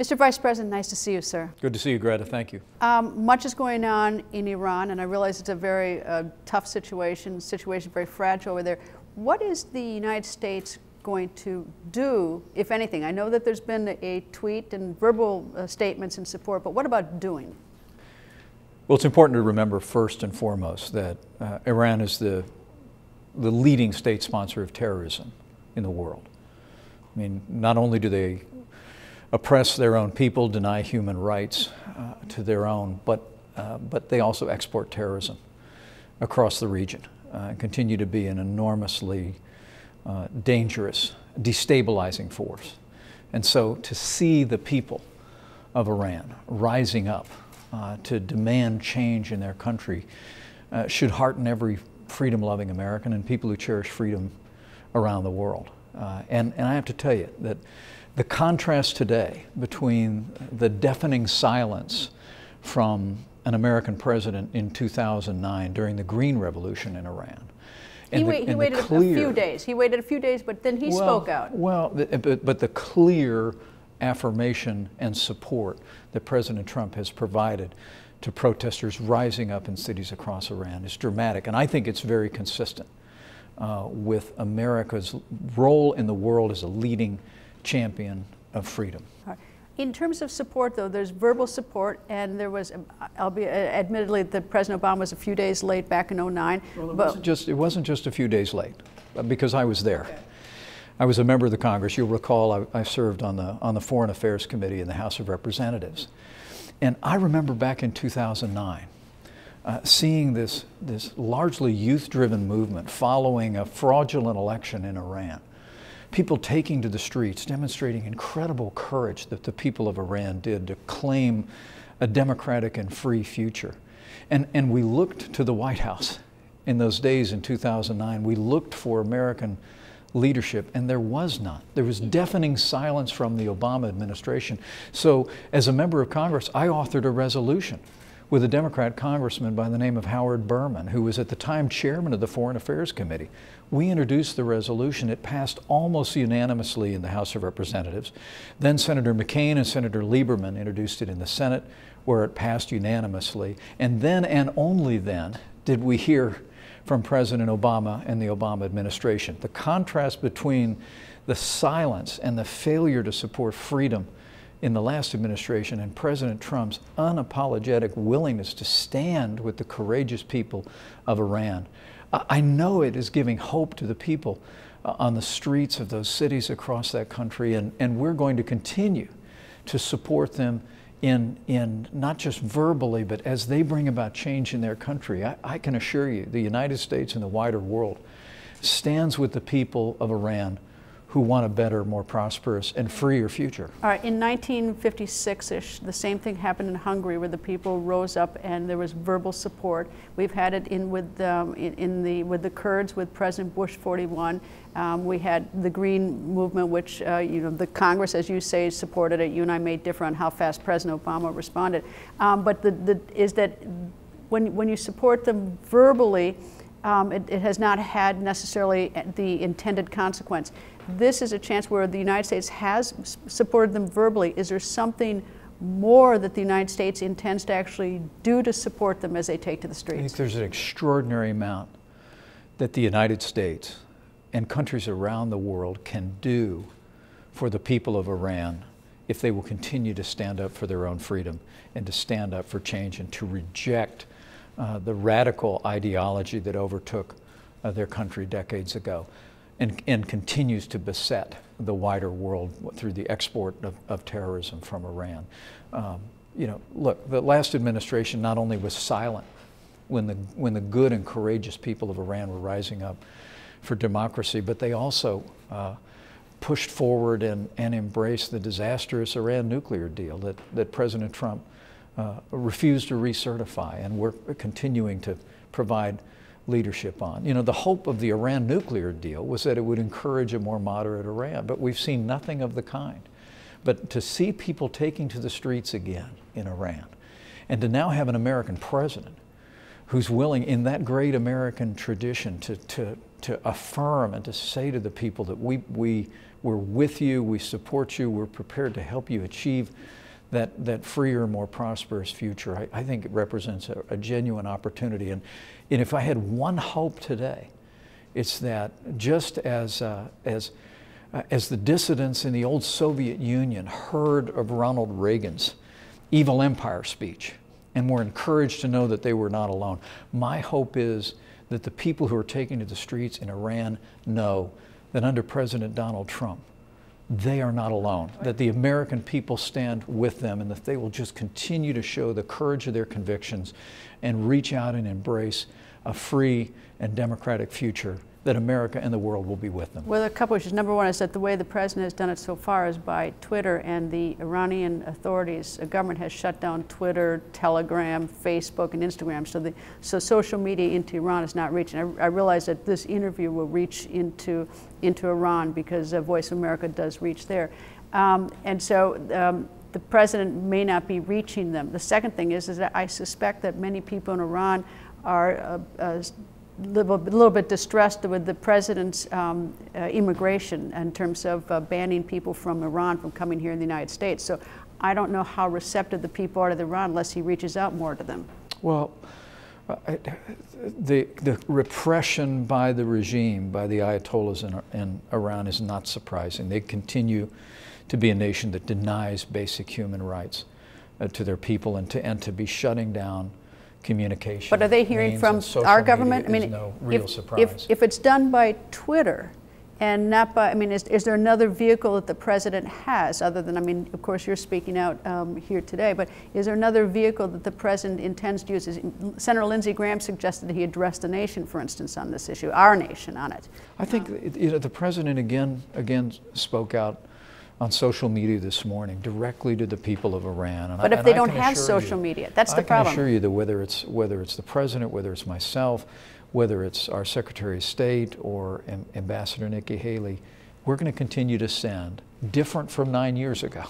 Mr. Vice President, nice to see you, sir. Good to see you, Greta. Thank you. Much is going on in Iran, and I realize it's a very tough situation very fragile over there. What is the United States going to do, if anything? I know that there's been a tweet and verbal statements in support, but what about doing? Well, it's important to remember first and foremost that Iran is the leading state sponsor of terrorism in the world. I mean, not only do they oppress their own people, deny human rights to their own, but they also export terrorism across the region and continue to be an enormously dangerous, destabilizing force. And so to see the people of Iran rising up to demand change in their country should hearten every freedom-loving American and people who cherish freedom around the world. And I have to tell you that the contrast today between the deafening silence from an American president in 2009 during the Green Revolution in Iran. He waited a few days. He waited a few days, but then he spoke out. Well, but the clear affirmation and support that President Trump has provided to protesters rising up in cities across Iran is dramatic, and I think it's very consistent with America's role in the world as a leading champion of freedom. In terms of support, though, there's verbal support, and there was, admittedly, that President Obama was a few days late back in '09. Well, it wasn't just a few days late, because I was there. Okay. I was a member of the Congress. You'll recall I served on the Foreign Affairs Committee in the House of Representatives, and I remember back in 2009 seeing this largely youth-driven movement following a fraudulent election in Iran. People taking to the streets, demonstrating incredible courage that the people of Iran did to claim a democratic and free future. And we looked to the White House in those days in 2009. We looked for American leadership, and there was none. There was deafening silence from the Obama administration. So as a member of Congress, I authored a resolution with a Democrat congressman by the name of Howard Berman, who was at the time chairman of the Foreign Affairs Committee. We introduced the resolution. It passed almost unanimously in the House of Representatives. Then Senator McCain and Senator Lieberman introduced it in the Senate, where it passed unanimously. And then, and only then, did we hear from President Obama and the Obama administration. The contrast between the silence and the failure to support freedom in the last administration and President Trump's unapologetic willingness to stand with the courageous people of Iran. I know it is giving hope to the people on the streets of those cities across that country, and we're going to continue to support them in not just verbally, but as they bring about change in their country. I can assure you, the United States and the wider world stands with the people of Iran who want a better, more prosperous, and freer future. All right, in 1956-ish, the same thing happened in Hungary, where the people rose up and there was verbal support. We've had it with the Kurds with President Bush 41. We had the Green Movement, which the Congress, as you say, supported it. You and I may differ on how fast President Obama responded. But is that when you support them verbally, it has not had necessarily the intended consequence. This is a chance where the United States has supported them verbally. Is there something more that the United States intends to actually do to support them as they take to the streets? I think there's an extraordinary amount that the United States and countries around the world can do for the people of Iran if they will continue to stand up for their own freedom and to stand up for change and to reject the radical ideology that overtook their country decades ago and continues to beset the wider world through the export of terrorism from Iran. Look, the last administration not only was silent when the good and courageous people of Iran were rising up for democracy, but they also pushed forward and embraced the disastrous Iran nuclear deal that President Trump refused to recertify, and we're continuing to provide leadership on. The hope of the Iran nuclear deal was that it would encourage a more moderate Iran, but we've seen nothing of the kind. But to see people taking to the streets again in Iran, and to now have an American president who's willing, in that great American tradition, to affirm and to say to the people that we're with you, we support you, we're prepared to help you achieve that freer, more prosperous future. I think it represents a genuine opportunity. And if I had one hope today, it's that just as the dissidents in the old Soviet Union heard of Ronald Reagan's evil empire speech and were encouraged to know that they were not alone, my hope is that the people who are taking to the streets in Iran know that under President Donald Trump, they are not alone, that the American people stand with them, and that they will just continue to show the courage of their convictions and reach out and embrace a free and democratic future, that America and the world will be with them. Well, a couple of issues. Number one is that the way the president has done it so far is by Twitter, and the Iranian authorities, government has shut down Twitter, Telegram, Facebook, and Instagram. So social media into Iran is not reaching. I realize that this interview will reach into Iran because Voice of America does reach there. And so the president may not be reaching them. The second thing is that I suspect that many people in Iran are a little bit distressed with the president's immigration in terms of banning people from Iran from coming here in the United States. So I don't know how receptive the people are to Iran unless he reaches out more to them. Well, the repression by the regime, by the Ayatollahs in Iran is not surprising. They continue to be a nation that denies basic human rights to their people, and to be shutting down communication. But are they hearing from our government? I mean, no real surprise. If it's done by Twitter and not by, I mean, is there another vehicle that the president has other than, I mean, of course you're speaking out here today, but is there another vehicle that the president intends to use? Senator Lindsey Graham suggested that he address the nation, for instance, on this issue, our nation on it. I think the president again spoke out on social media this morning, directly to the people of Iran. But if they don't have social media, that's the problem. I can assure you that whether it's the president, whether it's myself, whether it's our Secretary of State or Ambassador Nikki Haley, we're going to continue to send, different from 9 years ago,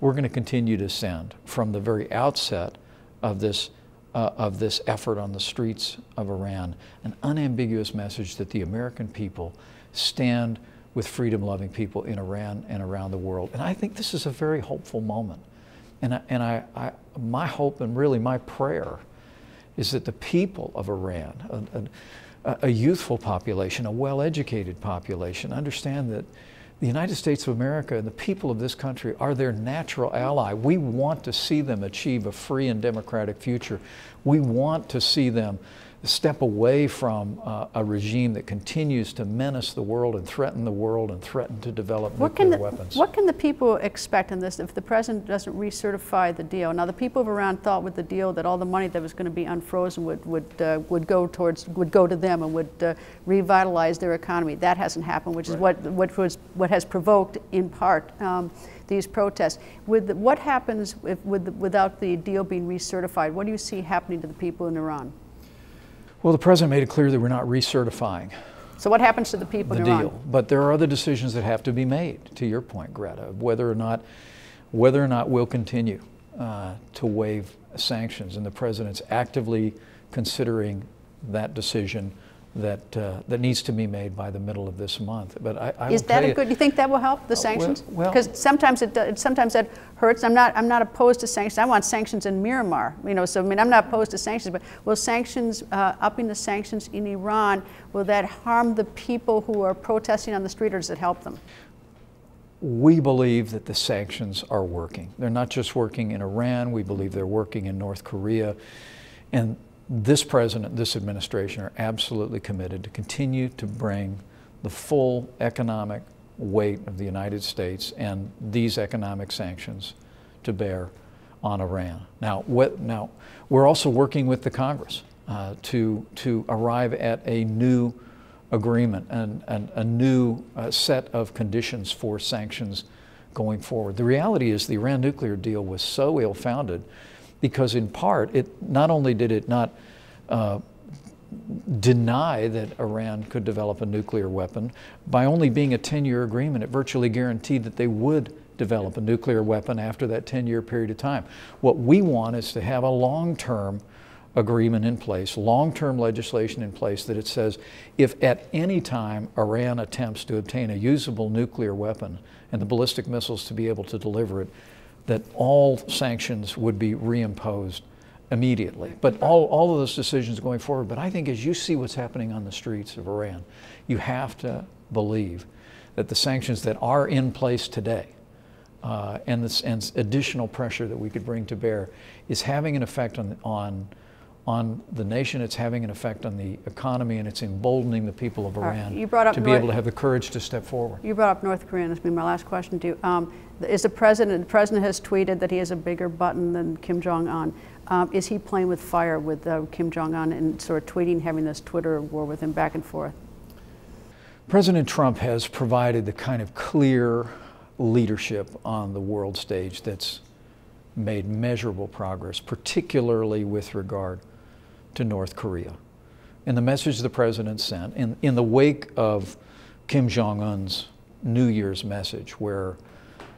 we're going to continue to send from the very outset of this effort on the streets of Iran, an unambiguous message that the American people stand with freedom-loving people in Iran and around the world. And I think this is a very hopeful moment. And my hope and really my prayer is that the people of Iran, a youthful population, a well-educated population, understand that the United States of America and the people of this country are their natural ally. We want to see them achieve a free and democratic future. We want to see them step away from a regime that continues to menace the world and threaten to develop nuclear weapons. What can the people expect in this if the president doesn't recertify the deal? Now, the people of Iran thought with the deal that all the money that was going to be unfrozen would go to them and would revitalize their economy. That hasn't happened, which is what has provoked in part these protests. What happens without the deal being recertified? What do you see happening to the people in Iran? Well, the president made it clear that we're not recertifying. So what happens to the people in Iran? Deal. But there are other decisions that have to be made, to your point, Greta, whether or not we'll continue to waive sanctions. And the president's actively considering that decision that needs to be made by the middle of this month. But is that a good? Do you think that will help the sanctions? Because sometimes that hurts. I'm not opposed to sanctions. I want sanctions in Myanmar. So I mean, I'm not opposed to sanctions. But will sanctions, upping the sanctions in Iran, will that harm the people who are protesting on the street, or does it help them? We believe that the sanctions are working. They're not just working in Iran. We believe they're working in North Korea, and this president, this administration are absolutely committed to continue to bring the full economic weight of the United States and these economic sanctions to bear on Iran. Now, we're also working with the Congress to arrive at a new agreement and a new set of conditions for sanctions going forward. The reality is the Iran nuclear deal was so ill-founded because in part, not only did it not deny that Iran could develop a nuclear weapon, by only being a 10-year agreement, it virtually guaranteed that they would develop a nuclear weapon after that 10-year period of time. What we want is to have a long-term agreement in place, long-term legislation in place that it says if at any time Iran attempts to obtain a usable nuclear weapon and the ballistic missiles to be able to deliver it, that all sanctions would be reimposed immediately. But all of those decisions going forward. But I think as you see what's happening on the streets of Iran, you have to believe that the sanctions that are in place today and additional pressure that we could bring to bear is having an effect on the nation, it's having an effect on the economy, and it's emboldening the people of Iran to be able to have the courage to step forward. You brought up North Korea, and this will be my last question to you. Is the president has tweeted that he has a bigger button than Kim Jong-un. Is he playing with fire with Kim Jong-un and sort of tweeting, having this Twitter war with him back and forth? President Trump has provided the kind of clear leadership on the world stage that's made measurable progress, particularly with regard to North Korea. And the message the president sent in the wake of Kim Jong-un's New Year's message, where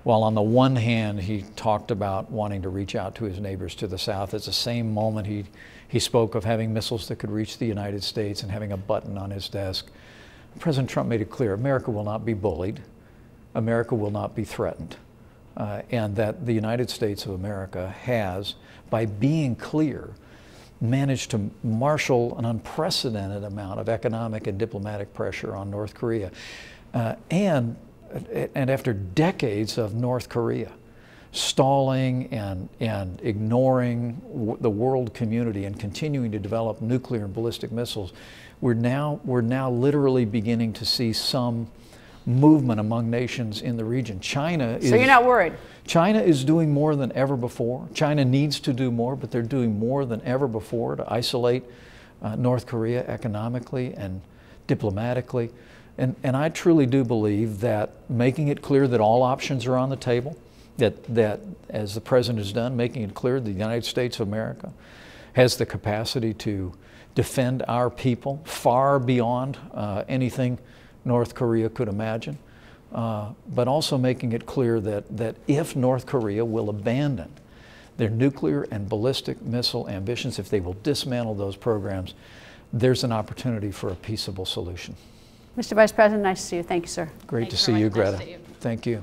while on the one hand he talked about wanting to reach out to his neighbors to the south, at the same moment he spoke of having missiles that could reach the United States and having a button on his desk. President Trump made it clear America will not be bullied, America will not be threatened, and that the United States of America has, by being clear, managed to marshal an unprecedented amount of economic and diplomatic pressure on North Korea. And after decades of North Korea stalling and ignoring the world community and continuing to develop nuclear and ballistic missiles, we're now literally beginning to see some movement among nations in the region. China is... So you're not worried? China is doing more than ever before. China needs to do more, but they're doing more than ever before to isolate North Korea economically and diplomatically. And I truly do believe that making it clear that all options are on the table, that as the president has done, making it clear that the United States of America has the capacity to defend our people far beyond anything North Korea could imagine, but also making it clear that if North Korea will abandon their nuclear and ballistic missile ambitions, if they will dismantle those programs, there's an opportunity for a peaceable solution. Mr. Vice President, nice to see you. Thank you, sir. Great to see you, Greta. Thank you.